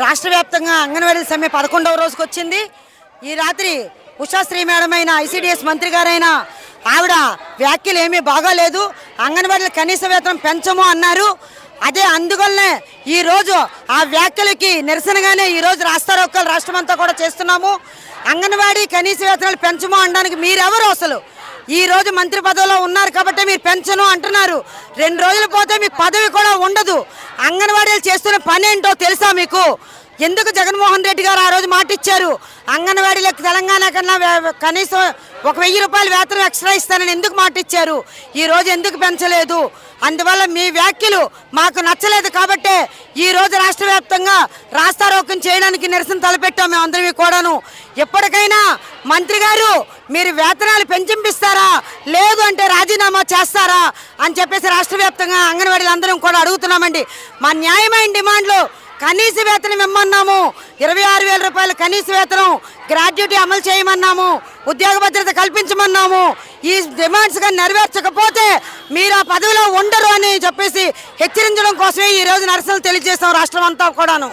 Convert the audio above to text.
రాష్ట్ర వ్యాప్తంగా అంగన్వాడీల సమ్మె 11వ రోజుకు వచ్చింది. ఈ రాత్రి ఉషాశ్రీ మేడం అయిన ఐసీడీఎస్ మంత్రి గారైన ఆవిడ వ్యాఖ్యలు ఏమీ బాగాలేదు, అంగన్వాడీల కనీస వేతనం పెంచము అన్నారు. అదే అందువల్లనే ఈరోజు ఆ వ్యాఖ్యలకి నిరసనగానే ఈరోజు రాస్తారోకోలు రాష్ట్రమంతా కూడా చేస్తున్నాము. అంగన్వాడీ కనీస వేతనాలు పెంచము అనడానికి మీరెవరు? అసలు ఈ రోజు మంత్రి పదవిలో ఉన్నారు కాబట్టి మీరు పెంచను అంటున్నారు. 2 రోజులు పోతే మీకు పదవి కూడా ఉండదు. అంగన్వాడీలు చేస్తున్న పని ఏంటో తెలుసా మీకు? ఎందుకు జగన్మోహన్ రెడ్డి గారు ఆ రోజు మాట ఇచ్చారు, అంగన్వాడీలకు తెలంగాణ కన్నా కనీసం 1000 రూపాయలు వేతనం ఎక్స్ట్రా ఇస్తానని ఎందుకు మాట ఇచ్చారు? ఈ రోజు ఎందుకు పెంచలేదు? అందువల్ల మీ వ్యాఖ్యలు మాకు నచ్చలేదు కాబట్టే ఈ రోజు రాష్ట్ర వ్యాప్తంగా రాస్తారోకం చేయడానికి నిరసన తలపెట్టాం మేము అందరివి కూడాను. ఎప్పటికైనా మంత్రి గారు మీరు వేతనాలు పెంచిస్తారా, లేదు అంటే రాజీనామా చేస్తారా అని చెప్పేసి రాష్ట్ర వ్యాప్తంగా అంగన్వాడీలు అందరం కూడా అడుగుతున్నామండి. మా న్యాయమైన డిమాండ్లు కనీస వేతనం ఇమ్మన్నాము, 26,000 రూపాయల కనీస వేతనం, గ్రాడ్యుటీ అమలు చేయమన్నాము, ఉద్యోగ భద్రత కల్పించమన్నాము. ఈ డిమాండ్స్ గా నెరవేర్చకపోతే మీరు ఆ పదవిలో ఉండరు అని చెప్పేసి హెచ్చరించడం కోసమే ఈ రోజు నిరసనలు తెలియజేస్తాం రాష్ట్రం అంతా కూడాను.